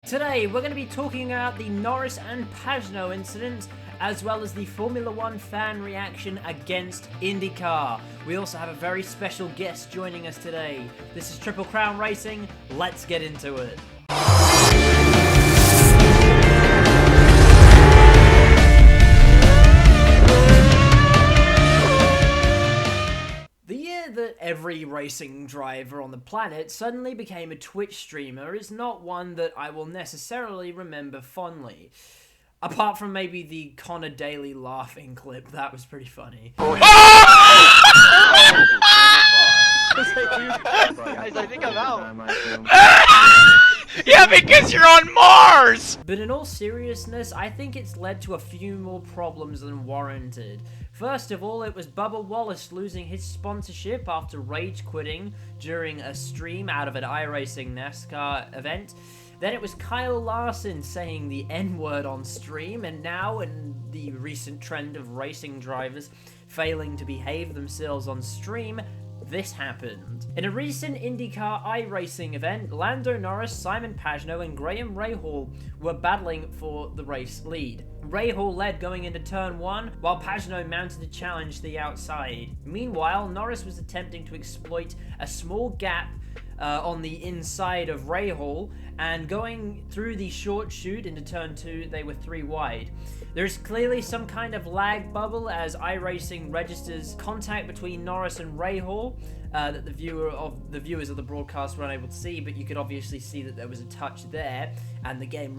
Today, we're going to be talking about the Norris and Pagenaud incident, as well as the Formula 1 fan reaction against IndyCar. We also have a very special guest joining us today. This is Triple Crown Racing. Let's get into it. The year that every racing driver on the planet suddenly became a Twitch streamer is not one that I will necessarily remember fondly. Apart from maybe the Connor Daly laughing clip, that was pretty funny. Guys, I think I'm out. Yeah, because you're on Mars! But in all seriousness, I think it's led to a few more problems than warranted. First of all, it was Bubba Wallace losing his sponsorship after rage quitting during a stream out of an iRacing NASCAR event. Then it was Kyle Larson saying the N-word on stream, and now in the recent trend of racing drivers failing to behave themselves on stream, this happened. In a recent IndyCar iRacing event, Lando Norris, Simon Pagenaud, and Graham Rahal were battling for the race lead. Rahal led going into turn 1, while Pagenaud mounted a challenge to the outside. Meanwhile, Norris was attempting to exploit a small gap on the inside of Rahal, and going through the short chute into turn 2, they were 3 wide. There is clearly some kind of lag bubble as iRacing registers contact between Norris and Rahal that the viewers of the broadcast were unable to see, but you could obviously see that there was a touch there, and the game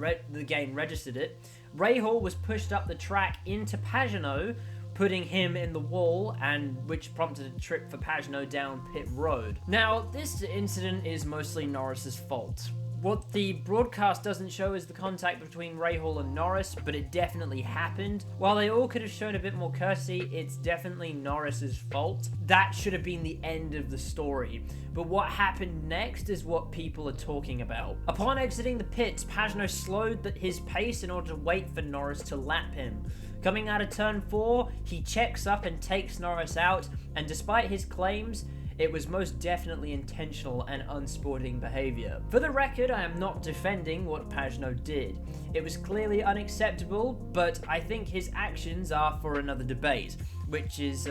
registered it. Rahal was pushed up the track into Pagenaud, putting him in the wall, and which prompted a trip for Pagenaud down pit road. Now, this incident is mostly Norris's fault. What the broadcast doesn't show is the contact between Rahal and Norris, but it definitely happened. While they all could have shown a bit more courtesy, it's definitely Norris's fault. That should have been the end of the story. But what happened next is what people are talking about. Upon exiting the pits, Pagenaud slowed his pace in order to wait for Norris to lap him. Coming out of turn 4, he checks up and takes Norris out, and despite his claims, it was most definitely intentional and unsporting behaviour. For the record, I am not defending what Pagenaud did. It was clearly unacceptable, but I think his actions are for another debate, which is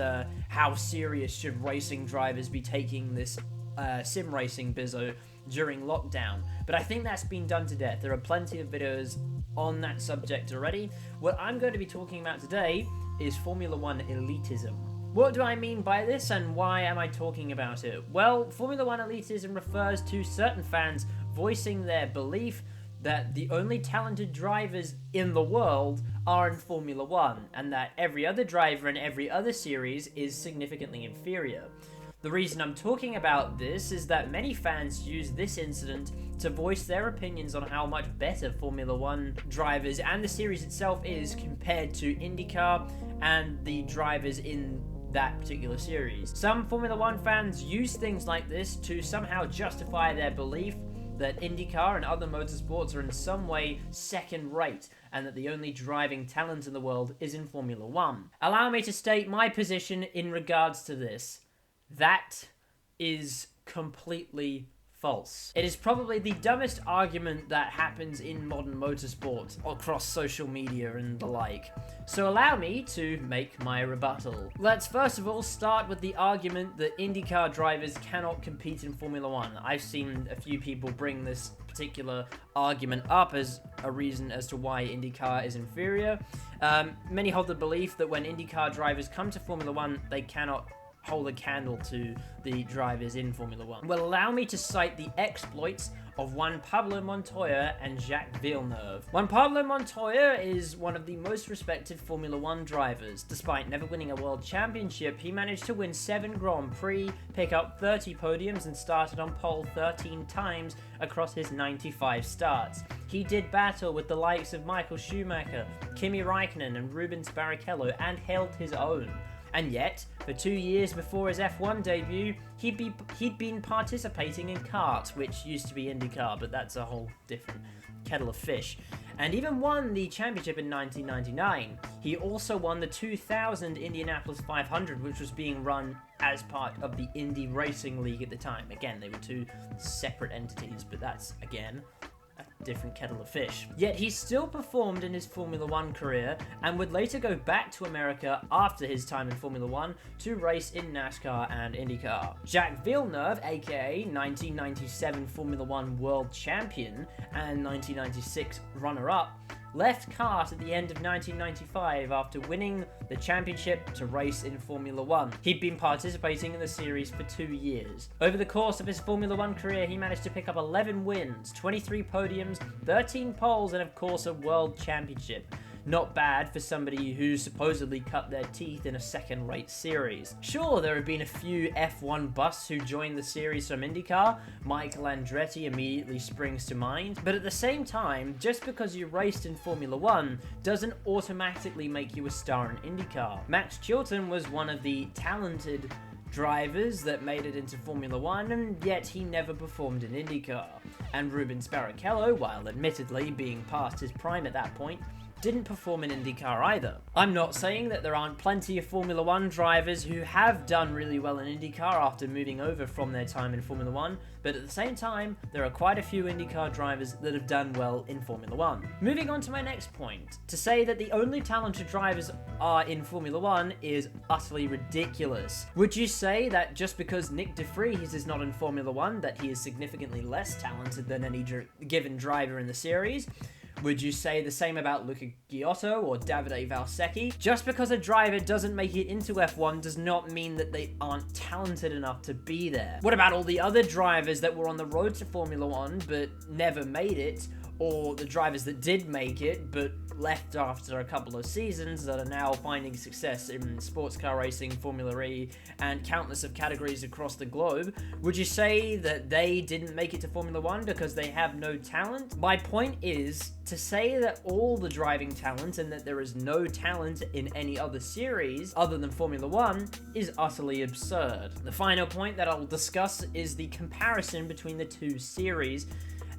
how serious should racing drivers be taking this sim racing bizzo during lockdown. But I think that's been done to death. There are plenty of videos on that subject already. What I'm going to be talking about today is Formula 1 elitism. What do I mean by this, and why am I talking about it? Well, Formula 1 elitism refers to certain fans voicing their belief that the only talented drivers in the world are in Formula 1, and that every other driver in every other series is significantly inferior. The reason I'm talking about this is that many fans use this incident to voice their opinions on how much better Formula 1 drivers and the series itself is compared to IndyCar and the drivers in that particular series. Some Formula 1 fans use things like this to somehow justify their belief that IndyCar and other motorsports are in some way second rate, and that the only driving talent in the world is in Formula 1. Allow me to state my position in regards to this. That is completely false. It is probably the dumbest argument that happens in modern motorsport across social media and the like. So allow me to make my rebuttal. Let's first of all start with the argument that IndyCar drivers cannot compete in Formula 1. I've seen a few people bring this particular argument up as a reason as to why IndyCar is inferior. Many hold the belief that when IndyCar drivers come to Formula 1, they cannot hold a candle to the drivers in Formula 1. Well, allow me to cite the exploits of Juan Pablo Montoya and Jacques Villeneuve. Juan Pablo Montoya is one of the most respected Formula 1 drivers. Despite never winning a world championship, he managed to win 7 Grand Prix, pick up 30 podiums, and started on pole 13 times across his 95 starts. He did battle with the likes of Michael Schumacher, Kimi Räikkönen, and Rubens Barrichello, and held his own. And yet, for 2 years before his F1 debut, he'd been participating in karts, which used to be IndyCar, but that's a whole different kettle of fish. And even won the championship in 1999. He also won the 2000 Indianapolis 500, which was being run as part of the Indy Racing League at the time. Again, they were two separate entities, but that's, again, a different kettle of fish. Yet he still performed in his Formula 1 career and would later go back to America after his time in Formula 1 to race in NASCAR and IndyCar. Jacques Villeneuve, aka 1997 Formula 1 World Champion and 1996 runner-up, left kart at the end of 1995 after winning the championship to race in Formula 1. He'd been participating in the series for 2 years. Over the course of his Formula 1 career, he managed to pick up 11 wins, 23 podiums, 13 poles, and of course a world championship. Not bad for somebody who supposedly cut their teeth in a second-rate series. Sure, there have been a few F1 busts who joined the series from IndyCar. Michael Andretti immediately springs to mind. But at the same time, just because you raced in Formula 1 doesn't automatically make you a star in IndyCar. Max Chilton was one of the talented drivers that made it into Formula 1, and yet he never performed in IndyCar. And Rubens Barrichello, while admittedly being past his prime at that point, didn't perform in IndyCar either. I'm not saying that there aren't plenty of Formula 1 drivers who have done really well in IndyCar after moving over from their time in Formula 1, but at the same time, there are quite a few IndyCar drivers that have done well in Formula 1. Moving on to my next point, to say that the only talented drivers are in Formula 1 is utterly ridiculous. Would you say that just because Nick de Vries is not in Formula 1 that he is significantly less talented than any given driver in the series? Would you say the same about Luca Giotto or Davide Valsecchi? Just because a driver doesn't make it into F1 does not mean that they aren't talented enough to be there. What about all the other drivers that were on the road to Formula 1 but never made it? Or the drivers that did make it but left after a couple of seasons that are now finding success in sports car racing, Formula E, and countless of categories across the globe? Would you say that they didn't make it to Formula 1 because they have no talent? My point is to say that all the driving talent and that there is no talent in any other series other than Formula 1 is utterly absurd. The final point that I'll discuss is the comparison between the two series,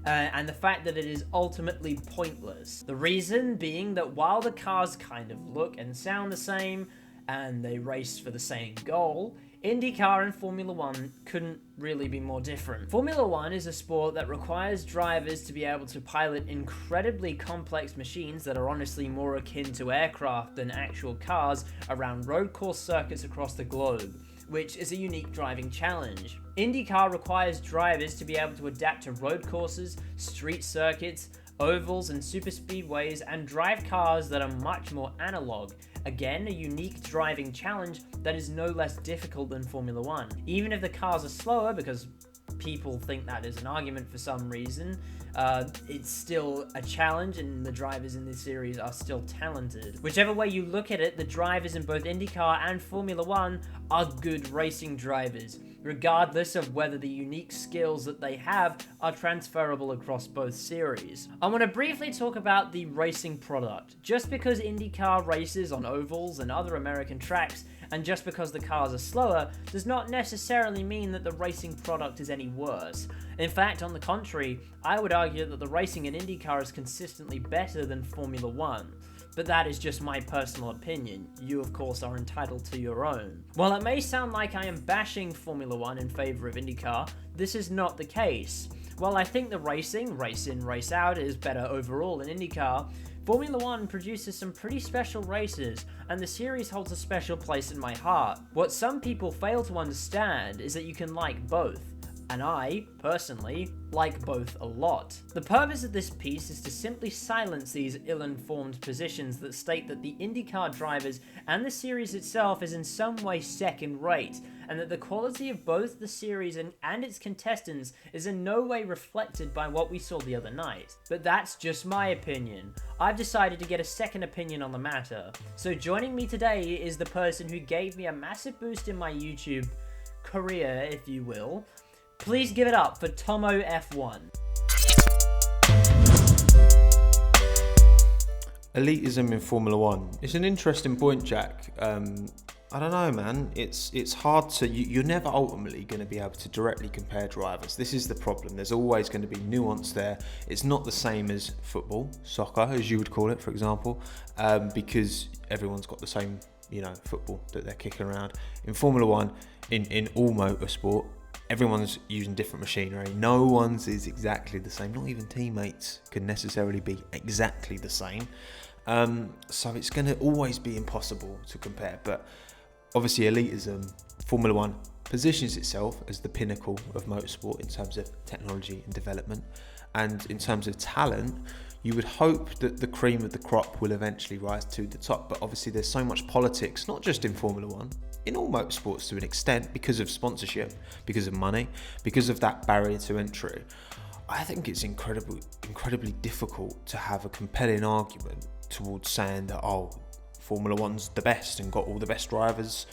and the fact that it is ultimately pointless. The reason being that while the cars kind of look and sound the same, and they race for the same goal, IndyCar and Formula 1 couldn't really be more different. Formula 1 is a sport that requires drivers to be able to pilot incredibly complex machines that are honestly more akin to aircraft than actual cars around road course circuits across the globe, which is a unique driving challenge. IndyCar requires drivers to be able to adapt to road courses, street circuits, ovals and super speedways, and drive cars that are much more analog. Again, a unique driving challenge that is no less difficult than Formula 1. Even if the cars are slower, because people think that is an argument for some reason, it's still a challenge, and the drivers in this series are still talented. Whichever way you look at it, the drivers in both IndyCar and Formula 1 are good racing drivers, regardless of whether the unique skills that they have are transferable across both series. I want to briefly talk about the racing product. Just because IndyCar races on ovals and other American tracks, and just because the cars are slower, does not necessarily mean that the racing product is any worse. In fact, on the contrary, I would argue that the racing in IndyCar is consistently better than Formula 1. But that is just my personal opinion. You, of course, are entitled to your own. While it may sound like I am bashing Formula 1 in favor of IndyCar, this is not the case. While I think the racing, race in, race out, is better overall in IndyCar, Formula 1 produces some pretty special races, and the series holds a special place in my heart. What some people fail to understand is that you can like both, and I, personally, like both a lot. The purpose of this piece is to simply silence these ill-informed positions that state that the IndyCar drivers and the series itself is in some way second-rate, and that the quality of both the series and its contestants is in no way reflected by what we saw the other night. But that's just my opinion. I've decided to get a second opinion on the matter. So joining me today is the person who gave me a massive boost in my YouTube career, if you will. Please give it up for Tommo F1. Elitism in Formula 1. It's an interesting point, Jack. I don't know, man. It's hard to... You're never ultimately going to be able to directly compare drivers. This is the problem. There's always going to be nuance there. It's not the same as football, soccer, as you would call it, for example, because everyone's got the same, football that they're kicking around. In Formula 1, in all motorsport, everyone's using different machinery. No one's is exactly the same. Not even teammates can necessarily be exactly the same. So it's going to always be impossible to compare. But obviously, elitism, Formula One positions itself as the pinnacle of motorsport in terms of technology and development. And in terms of talent, you would hope that the cream of the crop will eventually rise to the top. But obviously, there's so much politics, not just in Formula One, in all motorsports to an extent, because of sponsorship, because of money, because of that barrier to entry. I think it's incredibly difficult to have a compelling argument towards saying that, oh, Formula One's the best and got all the best drivers,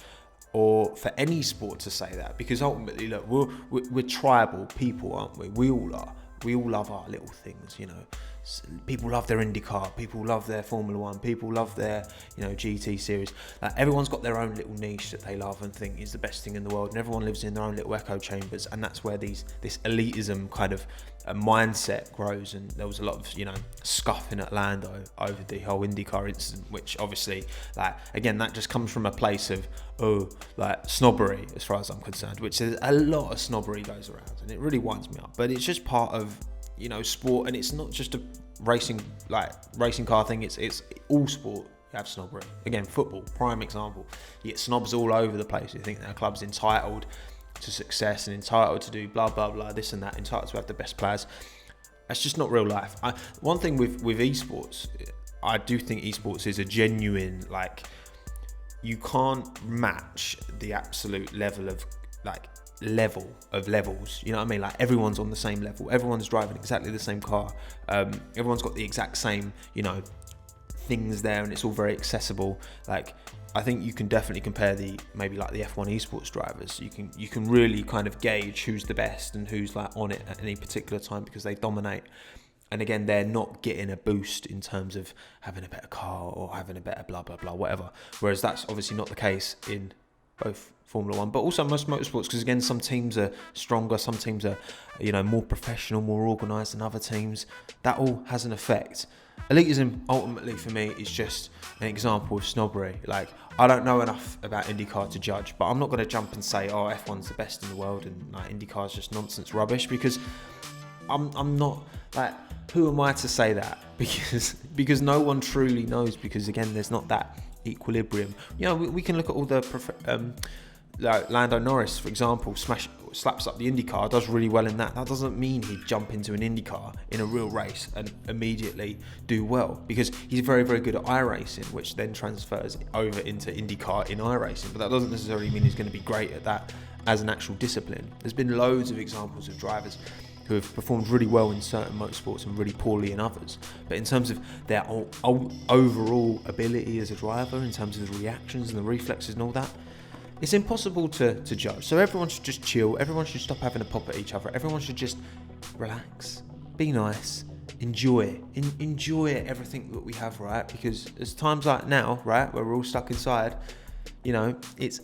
or for any sport to say that, because ultimately, look, we're tribal people, aren't we? We all are. We all love our little things, you know. People love their IndyCar, people love their Formula One, people love their, you know, GT series. Everyone's got their own little niche that they love and think is the best thing in the world, and everyone lives in their own little echo chambers, and that's where this elitism kind of mindset grows. And there was a lot of, you know, scuffing at Lando over the whole IndyCar incident, which obviously, again, that just comes from a place of snobbery, as far as I'm concerned, which is a lot of snobbery goes around, and it really winds me up. But it's just part of, you know, sport, and it's not just a racing car thing. It's all sport. You have snobbery. Again, football, prime example. You get snobs all over the place. You think their club's entitled to success and entitled to do blah blah blah, this and that, entitled to have the best players. That's just not real life. One thing with esports, I do think esports is a genuine, you can't match the absolute level of levels, you know what I mean? Like, everyone's on the same level, everyone's driving exactly the same car, everyone's got the exact same, you know, things there, and it's all very accessible. I think you can definitely compare the F1 esports drivers. You can really kind of gauge who's the best and who's on it at any particular time, because they dominate. And again, they're not getting a boost in terms of having a better car or having a better blah blah blah whatever, whereas that's obviously not the case in both Formula One, but also most motorsports, because again, some teams are stronger, some teams are, you know, more professional, more organised than other teams. That all has an effect. Elitism, ultimately, for me, is just an example of snobbery. I don't know enough about IndyCar to judge, but I'm not going to jump and say, oh, F1's the best in the world and IndyCar is just nonsense rubbish, because I'm not, who am I to say that? Because no one truly knows, because again, there's not that equilibrium. You know, we can look at all the Lando Norris, for example, slaps up the IndyCar, does really well in that. That doesn't mean he'd jump into an IndyCar in a real race and immediately do well, because he's very, very good at iRacing, which then transfers over into IndyCar in iRacing. But that doesn't necessarily mean he's going to be great at that as an actual discipline. There's been loads of examples of drivers who have performed really well in certain motorsports and really poorly in others. But in terms of their overall ability as a driver, in terms of the reactions and the reflexes and all that, it's impossible to judge. So everyone should just chill. Everyone should stop having a pop at each other. Everyone should just relax, be nice, enjoy everything that we have, right? Because there's times like now, right, where we're all stuck inside, you know, it's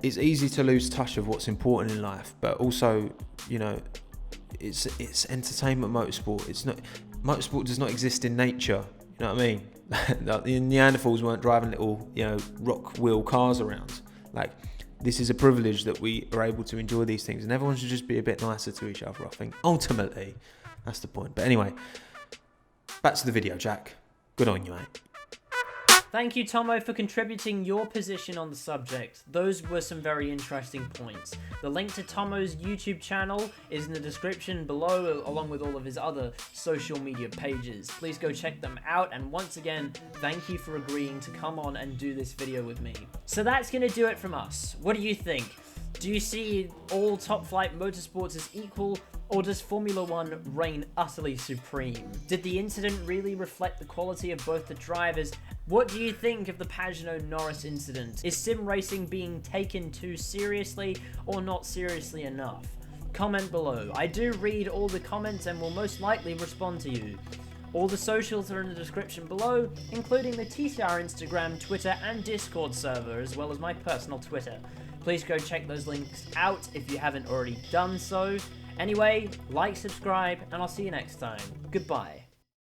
easy to lose touch of what's important in life. But also, you know, it's entertainment motorsport. Motorsport does not exist in nature. You know what I mean? The Neanderthals weren't driving little, you know, rock wheel cars around. This is a privilege that we are able to enjoy these things, and everyone should just be a bit nicer to each other, I think. Ultimately, that's the point. But anyway, back to the video, Jack. Good on you, mate. Thank you, Tommo, for contributing your position on the subject. Those were some very interesting points. The link to Tommo's YouTube channel is in the description below, along with all of his other social media pages. Please go check them out, and once again, thank you for agreeing to come on and do this video with me. So that's going to do it from us. What do you think? Do you see all top flight motorsports as equal, or does Formula One reign utterly supreme? Did the incident really reflect the quality of both the drivers? What do you think of the Pagenaud-Norris incident? Is sim racing being taken too seriously, or not seriously enough? Comment below. I do read all the comments and will most likely respond to you. All the socials are in the description below, including the TCR Instagram, Twitter, and Discord server, as well as my personal Twitter. Please go check those links out if you haven't already done so. Anyway, like, subscribe, and I'll see you next time. Goodbye.